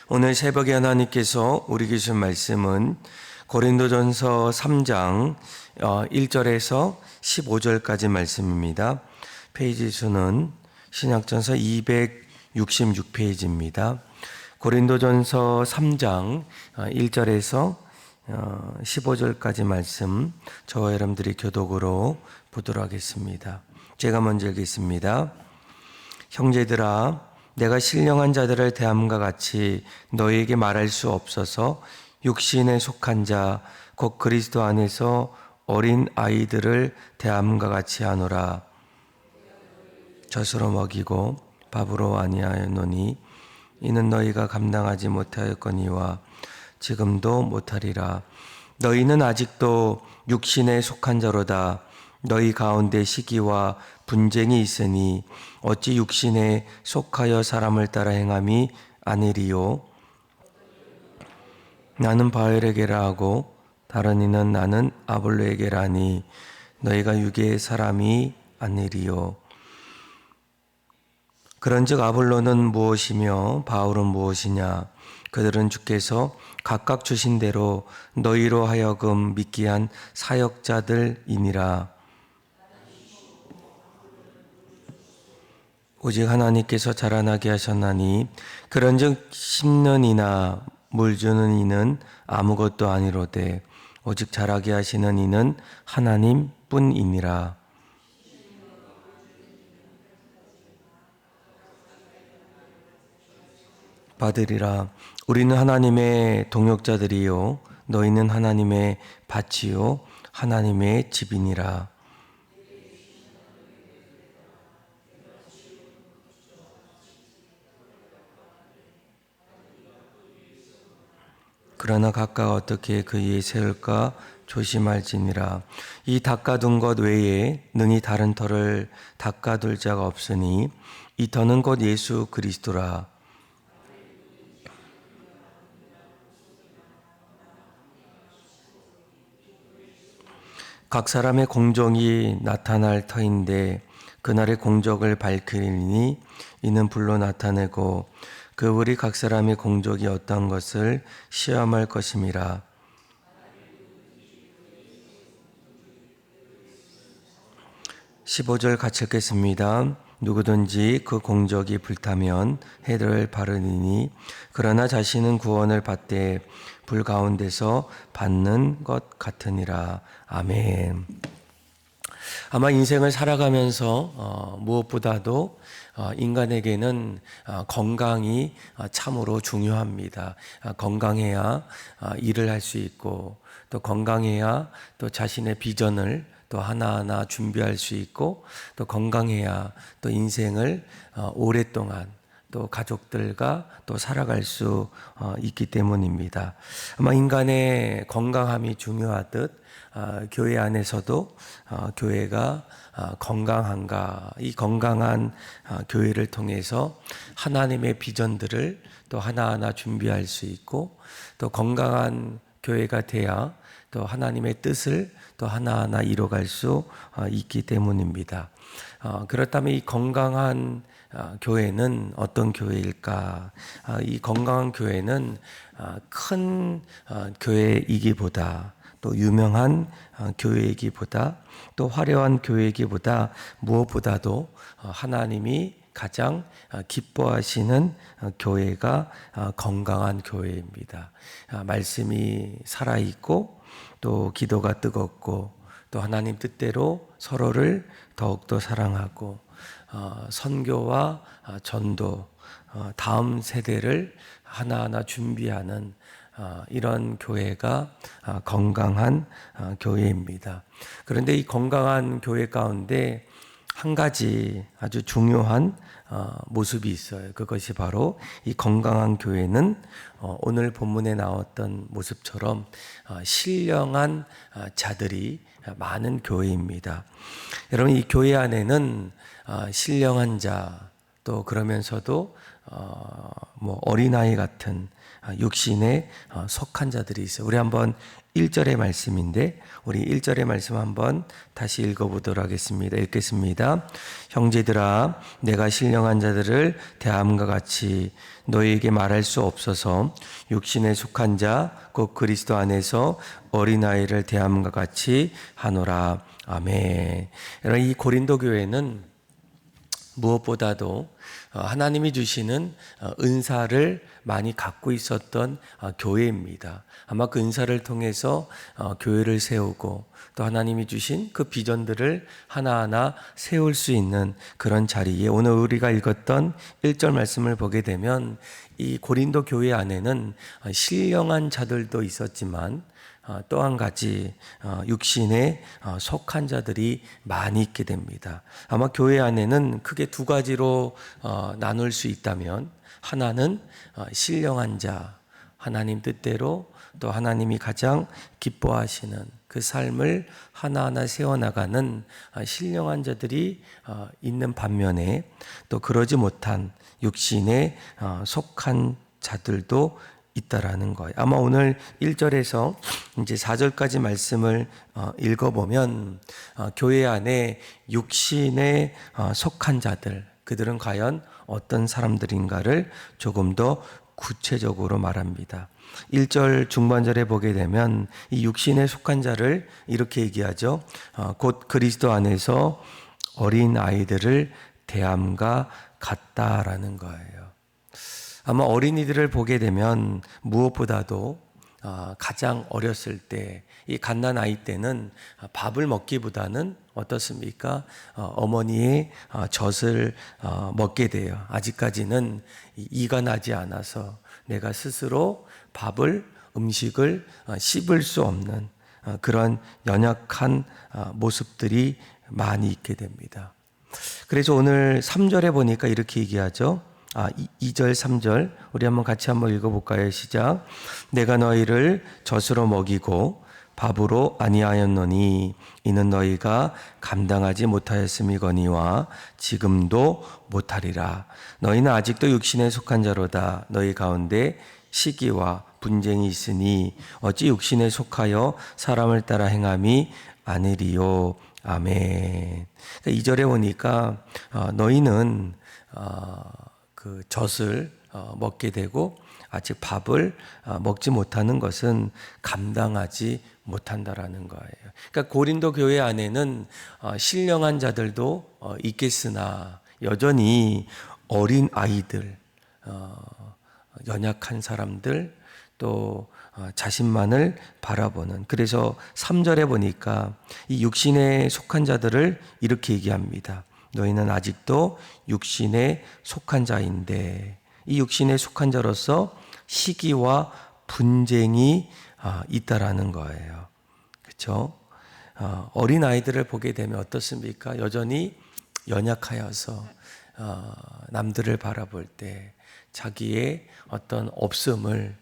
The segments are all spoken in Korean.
오늘 새벽에 하나님께서 우리에게 주신 말씀은 고린도전서 3장 1절에서 15절까지 말씀입니다. 페이지 수는 신약전서 266페이지입니다. 고린도전서 3장 1절에서 15절까지 말씀 저와 여러분들이 교독으로 보도록 하겠습니다. 제가 먼저 읽겠습니다. 형제들아, 내가 신령한 자들을 대함과 같이 너희에게 말할 수 없어서 육신에 속한 자, 곧 그리스도 안에서 어린 아이들을 대함과 같이 하노라. 젖으로 먹이고 밥으로 아니하였노니 이는 너희가 감당하지 못하였거니와 지금도 못하리라. 너희는 아직도 육신에 속한 자로다. 너희 가운데 시기와 분쟁이 있으니 어찌 육신에 속하여 사람을 따라 행함이 아니리요. 나는 바울에게라 하고 다른 이는 나는 아볼로에게라 하니 너희가 육의 사람이 아니리요. 그런즉 아볼로는 무엇이며 바울은 무엇이냐? 그들은 주께서 각각 주신 대로 너희로 하여금 믿게 한 사역자들이니라. 오직 하나님께서 자라나게 하셨나니 그런즉 심는 이나 물 주는 이는 아무것도 아니로되 오직 자라게 하시는 이는 하나님뿐이니라. 받으리라. 우리는 하나님의 동역자들이요 너희는 하나님의 밭이요 하나님의 집이니라. 그러나 각각 어떻게 그 위에 세울까 조심할지니라. 이 닦아둔 것 외에 능히 다른 터를 닦아둘 자가 없으니 이 터는 곧 예수 그리스도라. 각 사람의 공적이 나타날 터인데 그날의 공적을 밝히리니 이는 불로 나타내고 그 우리 각 사람의 공적이 어떤 것을 시험할 것임이라. (15절) 같이 읽겠습니다. 누구든지 그 공적이 불타면 해를 바르니 그러나 자신은 구원을 받되 불 가운데서 받는 것 같으니라. 아멘. 아마 인생을 살아가면서 무엇보다도 인간에게는 건강이 참으로 중요합니다. 건강해야 일을 할 수 있고 또 건강해야 또 자신의 비전을 또 하나하나 준비할 수 있고 또 건강해야 또 인생을 오랫동안 또 가족들과 또 살아갈 수 있기 때문입니다. 아마 인간의 건강함이 중요하듯 교회 안에서도 교회가 건강한가, 이 건강한 교회를 통해서 하나님의 비전들을 또 하나하나 준비할 수 있고 또 건강한 교회가 돼야 또 하나님의 뜻을 또 하나하나 이뤄갈 수 있기 때문입니다. 그렇다면 이 건강한 교회는 어떤 교회일까? 이 건강한 교회는 큰 교회이기보다 또 유명한 교회이기보다 또 화려한 교회이기보다 무엇보다도 하나님이 가장 기뻐하시는 교회가 건강한 교회입니다. 말씀이 살아있고 또 기도가 뜨겁고 또 하나님 뜻대로 서로를 더욱더 사랑하고 선교와 전도, 다음 세대를 하나하나 준비하는 이런 교회가 건강한 교회입니다. 그런데 이 건강한 교회 가운데 한 가지 아주 중요한 모습이 있어요. 그것이 바로 이 건강한 교회는 오늘 본문에 나왔던 모습처럼 신령한 자들이 많은 교회입니다. 여러분, 이 교회 안에는 신령한 자, 또 그러면서도 뭐 어린아이 같은 육신에 속한 자들이 있어요. 우리 한번 1절의 말씀인데 우리 1절의 말씀 한번 다시 읽어보도록 하겠습니다. 읽겠습니다. 형제들아 내가 신령한 자들을 대함과 같이 너희에게 말할 수 없어서 육신에 속한 자 곧 그리스도 안에서 어린아이를 대함과 같이 하노라. 아멘. 여러분 이 고린도 교회는 무엇보다도 하나님이 주시는 은사를 많이 갖고 있었던 교회입니다. 아마 그 은사를 통해서 교회를 세우고 또 하나님이 주신 그 비전들을 하나하나 세울 수 있는 그런 자리에 오늘 우리가 읽었던 1절 말씀을 보게 되면 이 고린도 교회 안에는 신령한 자들도 있었지만 또 한 가지 육신에 속한 자들이 많이 있게 됩니다. 아마 교회 안에는 크게 두 가지로 나눌 수 있다면 하나는 신령한 자, 하나님 뜻대로 또 하나님이 가장 기뻐하시는 그 삶을 하나하나 세워나가는 신령한 자들이 있는 반면에 또 그러지 못한 육신에 속한 자들도 있다라는 거예요. 아마 오늘 1절에서 이제 4절까지 말씀을 읽어보면 교회 안에 육신에 속한 자들, 그들은 과연 어떤 사람들인가를 조금 더 구체적으로 말합니다. 1절 중반절에 보게 되면 이 육신에 속한 자를 이렇게 얘기하죠. 곧 그리스도 안에서 어린 아이들을 대함과 같다라는 거예요. 아마 어린이들을 보게 되면 무엇보다도 가장 어렸을 때, 이 갓난 아이 때는 밥을 먹기보다는 어떻습니까? 어머니의 젖을 먹게 돼요. 아직까지는 이가 나지 않아서 내가 스스로 음식을 씹을 수 없는 그런 연약한 모습들이 많이 있게 됩니다. 그래서 오늘 3절에 보니까 이렇게 얘기하죠. 2절, 3절 우리 같이 한번 읽어볼까요? 시작. 내가 너희를 젖으로 먹이고 밥으로 아니하였노니 이는 너희가 감당하지 못하였음이거니와 지금도 못하리라. 너희는 아직도 육신에 속한 자로다. 너희 가운데 시기와 분쟁이 있으니 어찌 육신에 속하여 사람을 따라 행함이 아니리요. 아멘. 2절에 보니까 너희는 그 젖을 먹게 되고 아직 밥을 먹지 못하는 것은 감당하지 못한다라는 거예요. 그러니까 고린도 교회 안에는 신령한 자들도 있겠으나 여전히 어린 아이들, 연약한 사람들, 또 자신만을 바라보는, 그래서 3절에 보니까 이 육신에 속한 자들을 이렇게 얘기합니다. 너희는 아직도 육신에 속한 자인데, 이 육신에 속한 자로서 시기와 분쟁이 있다라는 거예요. 그렇죠? 어린 아이들을 보게 되면 어떻습니까? 여전히 연약하여서 남들을 바라볼 때 자기의 어떤 없음을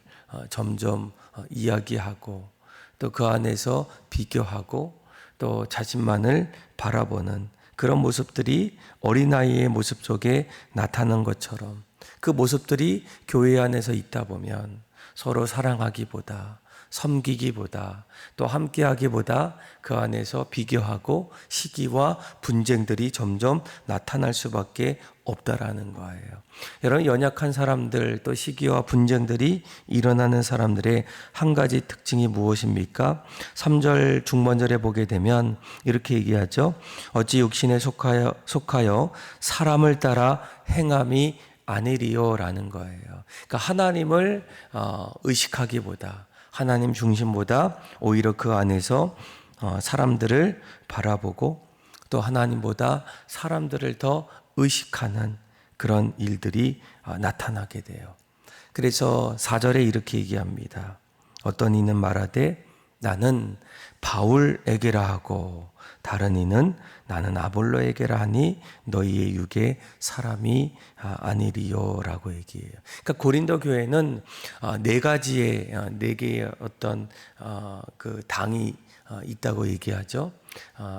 점점 이야기하고 또 그 안에서 비교하고 또 자신만을 바라보는 그런 모습들이 어린아이의 모습 속에 나타난 것처럼, 그 모습들이 교회 안에서 있다 보면 서로 사랑하기보다, 섬기기보다, 또 함께하기보다 그 안에서 비교하고 시기와 분쟁들이 점점 나타날 수밖에 없다라는 거예요. 여러분, 연약한 사람들, 또 시기와 분쟁들이 일어나는 사람들의 한 가지 특징이 무엇입니까? 3절 중반절에 보게 되면 이렇게 얘기하죠. 어찌 육신에 속하여 사람을 따라 행함이 아니리요라는 거예요. 그러니까 하나님을 의식하기보다, 하나님 중심보다 오히려 그 안에서 사람들을 바라보고 또 하나님보다 사람들을 더 의식하는 그런 일들이 나타나게 돼요. 그래서 4절에 이렇게 얘기합니다. 어떤 이는 말하되 나는 바울에게라 하고 다른 이는 나는 아볼로에게라 하니 너희의 육의 사람이 아니리요라고 얘기해요. 그러니까 고린도 교회는 네 개의 어떤 그 당이 있다고 얘기하죠.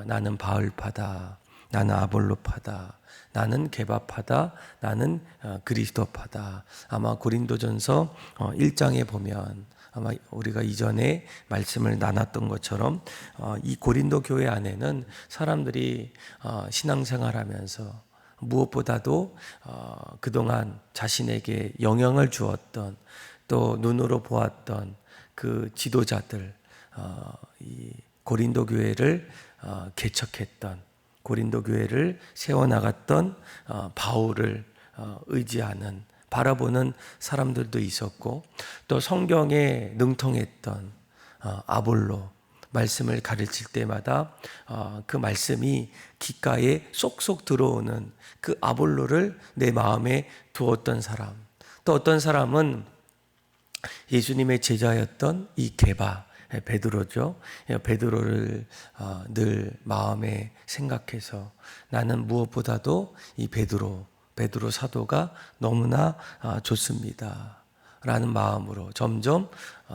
나는 바울파다, 나는 아볼로파다, 나는 개바파다. 나는 그리스도파다. 아마 고린도전서 1장에 보면 아마 우리가 이전에 말씀을 나눴던 것처럼 이 고린도 교회 안에는 사람들이 신앙생활하면서 무엇보다도 그동안 자신에게 영향을 주었던 또 눈으로 보았던 그 지도자들, 이 고린도 교회를 개척했던, 고린도 교회를 세워나갔던 바울을 의지하는, 바라보는 사람들도 있었고, 또 성경에 능통했던 아볼로, 말씀을 가르칠 때마다 그 말씀이 귓가에 쏙쏙 들어오는 그 아볼로를 내 마음에 두었던 사람, 또 어떤 사람은 예수님의 제자였던 이 게바, 베드로죠. 베드로를 늘 마음에 생각해서 나는 무엇보다도 이 베드로 사도가 너무나 좋습니다 라는 마음으로 점점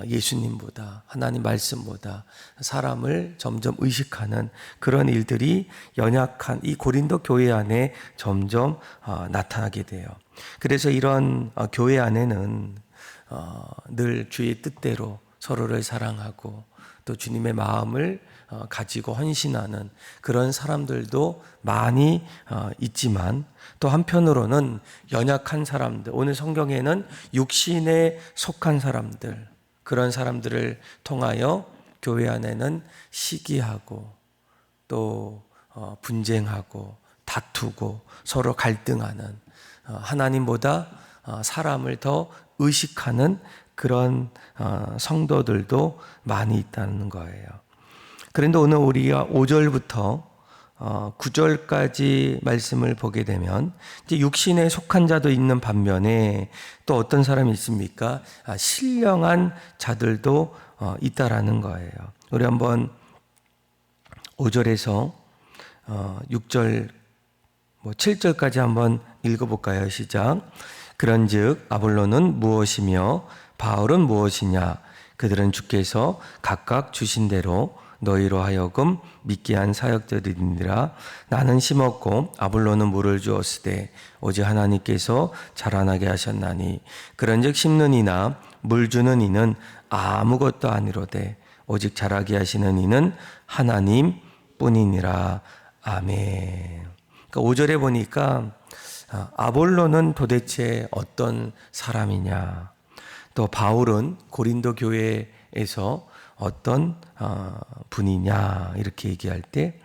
예수님보다, 하나님 말씀보다 사람을 점점 의식하는 그런 일들이 연약한 이 고린도 교회 안에 점점 나타나게 돼요. 그래서 이런 교회 안에는 늘 주의 뜻대로 서로를 사랑하고 또 주님의 마음을 가지고 헌신하는 그런 사람들도 많이 있지만, 또 한편으로는 연약한 사람들, 오늘 성경에는 육신에 속한 사람들, 그런 사람들을 통하여 교회 안에는 시기하고 또 분쟁하고 다투고 서로 갈등하는, 하나님보다 사람을 더 의식하는 그런 성도들도 많이 있다는 거예요. 그런데 오늘 우리가 5절부터 9절까지 말씀을 보게 되면 이제 육신에 속한 자도 있는 반면에 또 어떤 사람이 있습니까? 신령한 자들도 있다라는 거예요. 우리 한번 5절에서 6절 7절까지 한번 읽어볼까요? 시작. 그런즉 아볼로는 무엇이며 바울은 무엇이냐? 그들은 주께서 각각 주신 대로 너희로 하여금 믿게 한 사역들이니라. 나는 심었고 아볼로는 물을 주었으되 오직 하나님께서 자라나게 하셨나니 그런즉 심는 이나 물 주는 이는 아무것도 아니로되 오직 자라게 하시는 이는 하나님 뿐이니라. 아멘. 그러니까 5절에 보니까 아볼로는 도대체 어떤 사람이냐, 또 바울은 고린도 교회에서 어떤 분이냐 이렇게 얘기할 때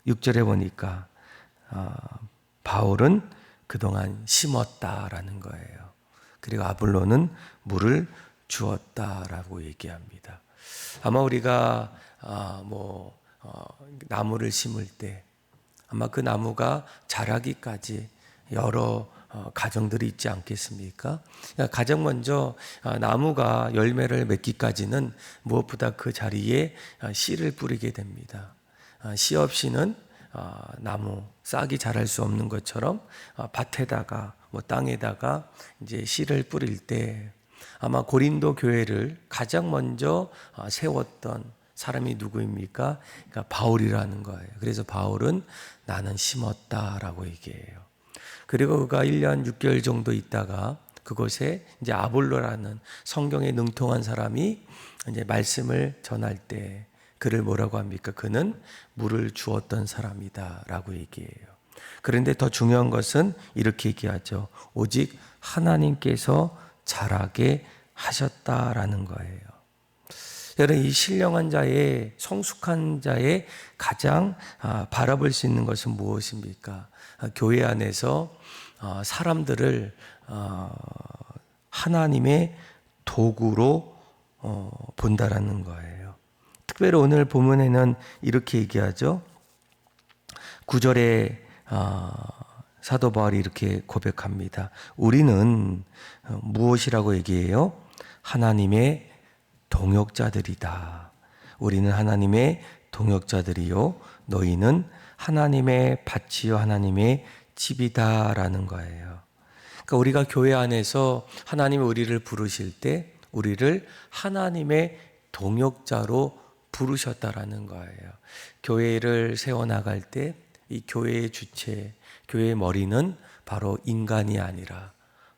6절에 보니까 바울은 그동안 심었다라는 거예요. 그리고 아볼로는 물을 주었다라고 얘기합니다. 아마 우리가 나무를 심을 때 아마 그 나무가 자라기까지 여러 과정들이 있지 않겠습니까? 가장 먼저 나무가 열매를 맺기까지는 무엇보다 그 자리에 씨를 뿌리게 됩니다. 씨 없이는 나무 싹이 자랄 수 없는 것처럼 밭에다가 땅에다가 이제 씨를 뿌릴 때 아마 고린도 교회를 가장 먼저 세웠던 사람이 누구입니까? 그러니까 바울이라는 거예요. 그래서 바울은 나는 심었다라고 얘기해요. 그리고 그가 1년 6개월 정도 있다가 그곳에 이제 아볼로라는 성경에 능통한 사람이 이제 말씀을 전할 때 그를 뭐라고 합니까? 그는 물을 주었던 사람이다라고 얘기해요. 그런데 더 중요한 것은 이렇게 얘기하죠. 오직 하나님께서 자라게 하셨다라는 거예요. 여러분, 이 신령한 자의, 성숙한 자의 가장 바라볼 수 있는 것은 무엇입니까? 교회 안에서 사람들을 하나님의 도구로 본다라는 거예요. 특별히 오늘 본문에는 이렇게 얘기하죠. 9절에 사도 바울이 이렇게 고백합니다. 우리는 무엇이라고 얘기해요? 하나님의 동역자들이다. 우리는 하나님의 동역자들이요 너희는 하나님의 밭이요 하나님의 집이다라는 거예요. 그러니까 우리가 교회 안에서 하나님이 우리를 부르실 때 우리를 하나님의 동역자로 부르셨다라는 거예요. 교회를 세워나갈 때 이 교회의 주체, 교회의 머리는 바로 인간이 아니라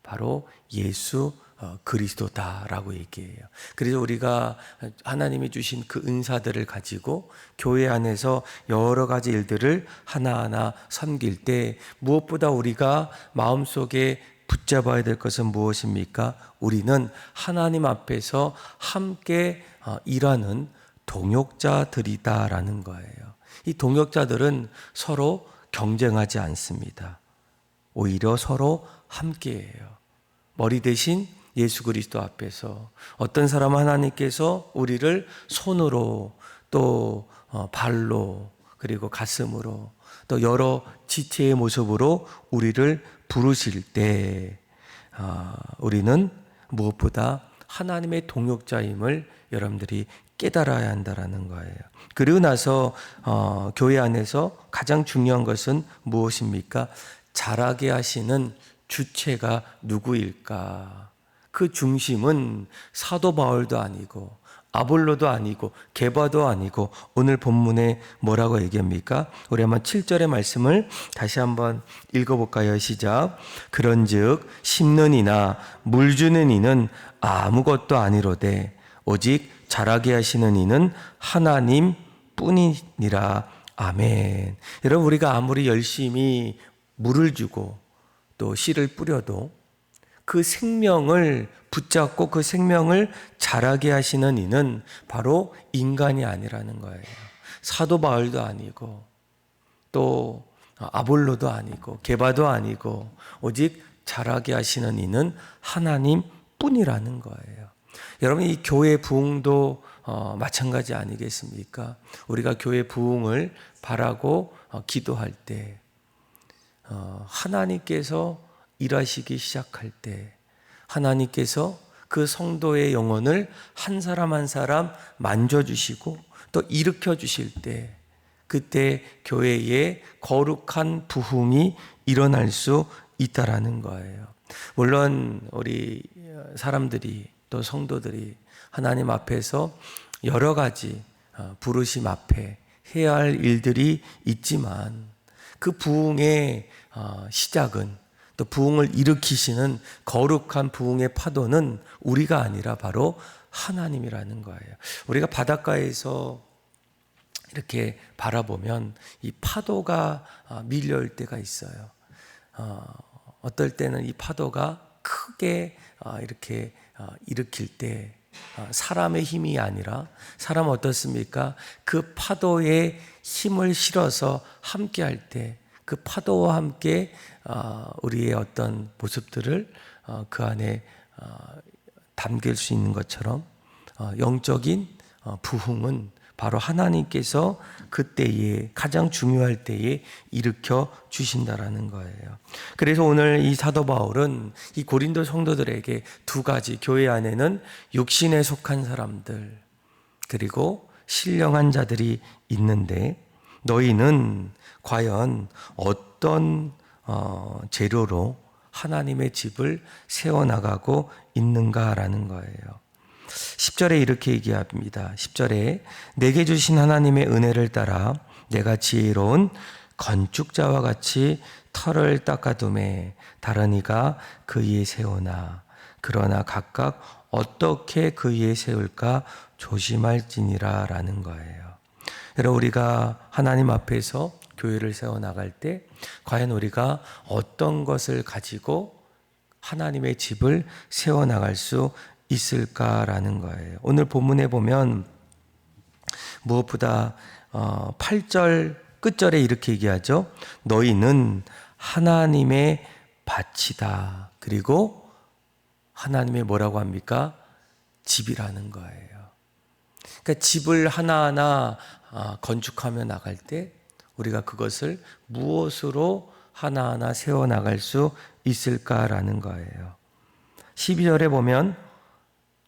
바로 예수 그리스도다라고 얘기해요. 그래서 우리가 하나님이 주신 그 은사들을 가지고 교회 안에서 여러 가지 일들을 하나하나 섬길 때 무엇보다 우리가 마음속에 붙잡아야 될 것은 무엇입니까? 우리는 하나님 앞에서 함께 일하는 동역자들이다라는 거예요. 이 동역자들은 서로 경쟁하지 않습니다. 오히려 서로 함께해요. 머리 대신 예수 그리스도 앞에서 어떤 사람은 하나님께서 우리를 손으로 또 발로 그리고 가슴으로 또 여러 지체의 모습으로 우리를 부르실 때 우리는 무엇보다 하나님의 동역자임을 여러분들이 깨달아야 한다는 거예요. 그리고 나서 교회 안에서 가장 중요한 것은 무엇입니까? 자라게 하시는 주체가 누구일까? 그 중심은 사도 바울도 아니고 아볼로도 아니고 게바도 아니고 오늘 본문에 뭐라고 얘기합니까? 우리 한번 7절의 말씀을 다시 한번 읽어볼까요? 시작. 그런즉 심는 이나 물 주는 이는 아무것도 아니로되 오직 자라게 하시는 이는 하나님 뿐이니라. 아멘. 여러분, 우리가 아무리 열심히 물을 주고 또 씨를 뿌려도 그 생명을 붙잡고 그 생명을 자라게 하시는 이는 바로 인간이 아니라는 거예요. 사도 바울도 아니고 또 아볼로도 아니고 게바도 아니고 오직 자라게 하시는 이는 하나님 뿐이라는 거예요. 여러분, 이 교회 부흥도 마찬가지 아니겠습니까? 우리가 교회 부흥을 바라고 기도할 때 하나님께서 일하시기 시작할 때 하나님께서 그 성도의 영혼을 한 사람 한 사람 만져주시고 또 일으켜 주실 때 그때 교회에 거룩한 부흥이 일어날 수 있다라는 거예요. 물론 우리 사람들이 또 성도들이 하나님 앞에서 여러 가지 부르심 앞에 해야 할 일들이 있지만 그 부흥의 시작은 또 부흥을 일으키시는 거룩한 부흥의 파도는 우리가 아니라 바로 하나님이라는 거예요. 우리가 바닷가에서 이렇게 바라보면 이 파도가 밀려올 때가 있어요. 어떨 때는 이 파도가 크게 이렇게 일으킬 때 사람의 힘이 아니라 사람은 어떻습니까? 그 파도에 힘을 실어서 함께 할 때 그 파도와 함께 우리의 어떤 모습들을 그 안에 담길 수 있는 것처럼 영적인 부흥은 바로 하나님께서 그때에 가장 중요할 때에 일으켜 주신다라는 거예요. 그래서 오늘 이 사도 바울은 이 고린도 성도들에게 두 가지, 교회 안에는 육신에 속한 사람들 그리고 신령한 자들이 있는데 너희는 과연 어떤 재료로 하나님의 집을 세워나가고 있는가라는 거예요. 10절에 이렇게 얘기합니다. 10절에 내게 주신 하나님의 은혜를 따라 내가 지혜로운 건축자와 같이 터를 닦아두매 다른 이가 그 위에 세우나 그러나 각각 어떻게 그 위에 세울까 조심할지니라 라는 거예요. 여러분, 우리가 하나님 앞에서 교회를 세워나갈 때 과연 우리가 어떤 것을 가지고 하나님의 집을 세워나갈 수 있을까라는 거예요. 오늘 본문에 보면 무엇보다 8절 끝절에 이렇게 얘기하죠. 너희는 하나님의 밭이다. 그리고 하나님의 뭐라고 합니까? 집이라는 거예요. 그러니까 집을 하나하나 건축하며 나갈 때 우리가 그것을 무엇으로 하나하나 세워나갈 수 있을까라는 거예요. 12절에 보면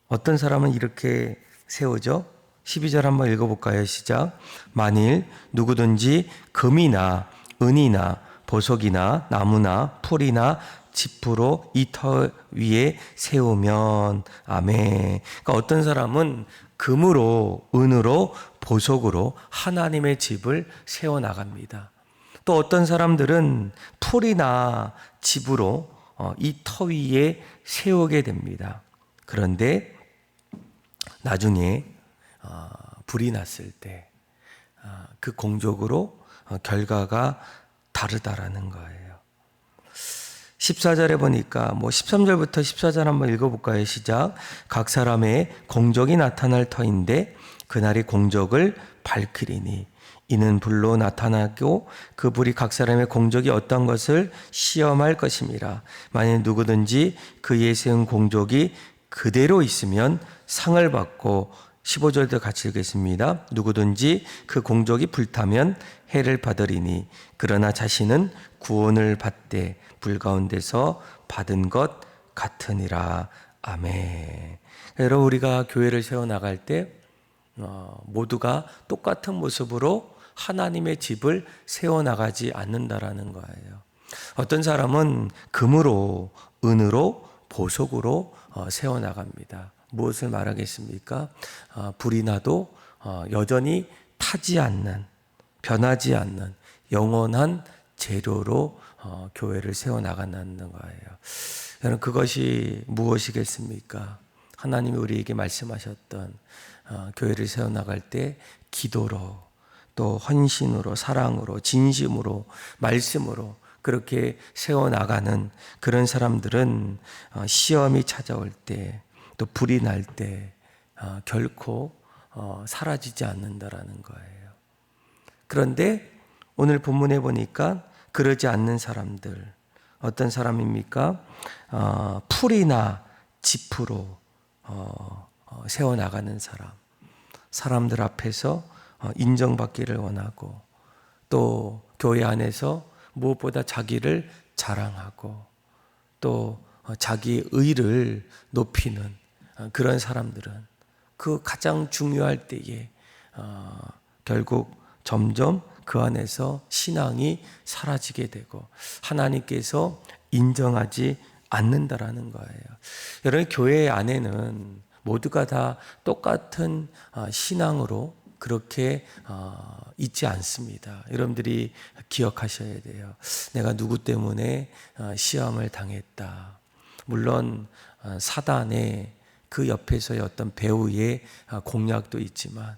어떤 사람은 이렇게 세우죠. 12절 한번 읽어볼까요? 시작. 만일 누구든지 금이나 은이나 보석이나 나무나 풀이나 지푸로 이 터 위에 세우면 아멘. 그러니까 어떤 사람은 금으로 은으로 보석으로 하나님의 집을 세워나갑니다. 또 어떤 사람들은 풀이나 집으로 이 터 위에 세우게 됩니다. 그런데 나중에 불이 났을 때 그 공적으로 결과가 다르다라는 거예요. 14절에 보니까 13절부터 14절 한번 읽어볼까요? 시작. 각 사람의 공적이 나타날 터인데 그날이 공적을 밝히리니 이는 불로 나타나고 그 불이 각 사람의 공적이 어떤 것을 시험할 것임이라. 만일 누구든지 그의 세운 공적이 그대로 있으면 상을 받고 15절도 같이 읽겠습니다. 누구든지 그 공적이 불타면 해를 받으리니 그러나 자신은 구원을 받되 불 가운데서 받은 것 같으니라. 아멘. 여러분, 우리가 교회를 세워나갈 때 모두가 똑같은 모습으로 하나님의 집을 세워나가지 않는다라는 거예요. 어떤 사람은 금으로, 은으로, 보석으로 세워나갑니다. 무엇을 말하겠습니까? 불이 나도 여전히 타지 않는, 변하지 않는 영원한 재료로 교회를 세워나간다는 거예요. 여러분, 그것이 무엇이겠습니까? 하나님이 우리에게 말씀하셨던 교회를 세워나갈 때 기도로, 또 헌신으로, 사랑으로, 진심으로, 말씀으로 그렇게 세워나가는 그런 사람들은 시험이 찾아올 때, 또 불이 날 때 결코 사라지지 않는다라는 거예요. 그런데 오늘 본문에 보니까 그러지 않는 사람들, 어떤 사람입니까? 풀이나 지프로 세워나가는 사람, 사람들 앞에서 인정받기를 원하고, 또 교회 안에서 무엇보다 자기를 자랑하고, 또 자기 의를 높이는 그런 사람들은 그 가장 중요할 때에 결국 점점 그 안에서 신앙이 사라지게 되고 하나님께서 인정하지 않는다라는 거예요. 여러분, 교회 안에는 모두가 다 똑같은 신앙으로 그렇게 있지 않습니다. 여러분들이 기억하셔야 돼요. 내가 누구 때문에 시험을 당했다. 물론 사단의 그 옆에서의 어떤 배우의 공략도 있지만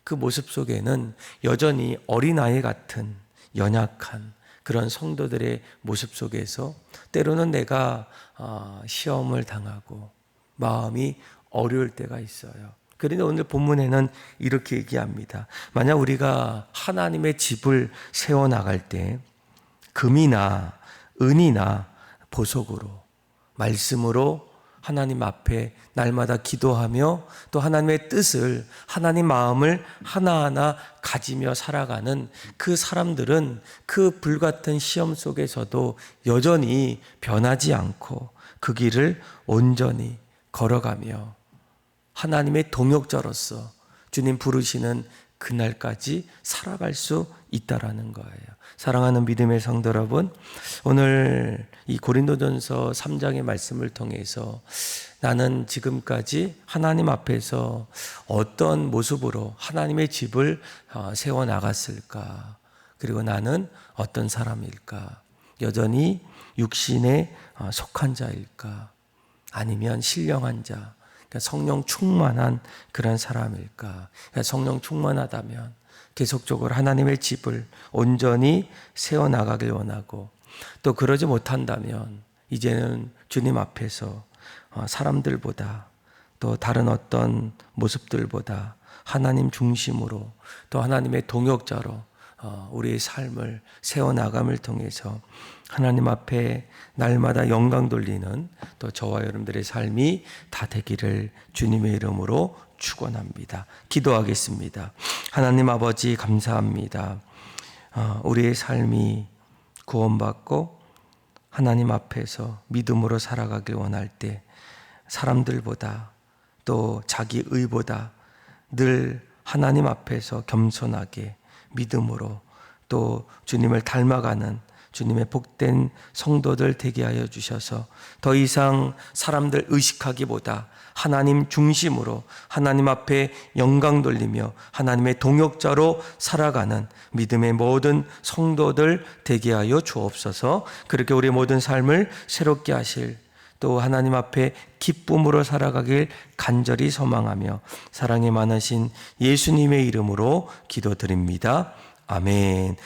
그 모습 속에는 여전히 어린아이 같은 연약한 그런 성도들의 모습 속에서 때로는 내가 시험을 당하고 마음이 어려울 때가 있어요. 그런데 오늘 본문에는 이렇게 얘기합니다. 만약 우리가 하나님의 집을 세워나갈 때 금이나 은이나 보석으로, 말씀으로 하나님 앞에 날마다 기도하며 또 하나님의 뜻을, 하나님 마음을 하나하나 가지며 살아가는 그 사람들은 그 불같은 시험 속에서도 여전히 변하지 않고 그 길을 온전히 걸어가며 하나님의 동역자로서 주님 부르시는 그날까지 살아갈 수 있다라는 거예요. 사랑하는 믿음의 성도 여러분, 오늘 이 고린도전서 3장의 말씀을 통해서 나는 지금까지 하나님 앞에서 어떤 모습으로 하나님의 집을 세워나갔을까? 그리고 나는 어떤 사람일까? 여전히 육신에 속한 자일까? 아니면 신령한 자, 그러니까 성령 충만한 그런 사람일까? 그러니까 성령 충만하다면 계속적으로 하나님의 집을 온전히 세워나가길 원하고, 또 그러지 못한다면 이제는 주님 앞에서 사람들보다 또 다른 어떤 모습들보다 하나님 중심으로 또 하나님의 동역자로 우리의 삶을 세워나감을 통해서 하나님 앞에 날마다 영광 돌리는 또 저와 여러분들의 삶이 다 되기를 주님의 이름으로 축원합니다. 기도하겠습니다. 하나님 아버지, 감사합니다. 우리의 삶이 구원받고 하나님 앞에서 믿음으로 살아가길 원할 때 사람들보다 또 자기 의보다 늘 하나님 앞에서 겸손하게 믿음으로 또 주님을 닮아가는 주님의 복된 성도들 되게 하여 주셔서 더 이상 사람들 의식하기보다 하나님 중심으로 하나님 앞에 영광 돌리며 하나님의 동역자로 살아가는 믿음의 모든 성도들 되게 하여 주옵소서. 그렇게 우리 모든 삶을 새롭게 하실, 또 하나님 앞에 기쁨으로 살아가길 간절히 소망하며 사랑이 많으신 예수님의 이름으로 기도드립니다. 아멘.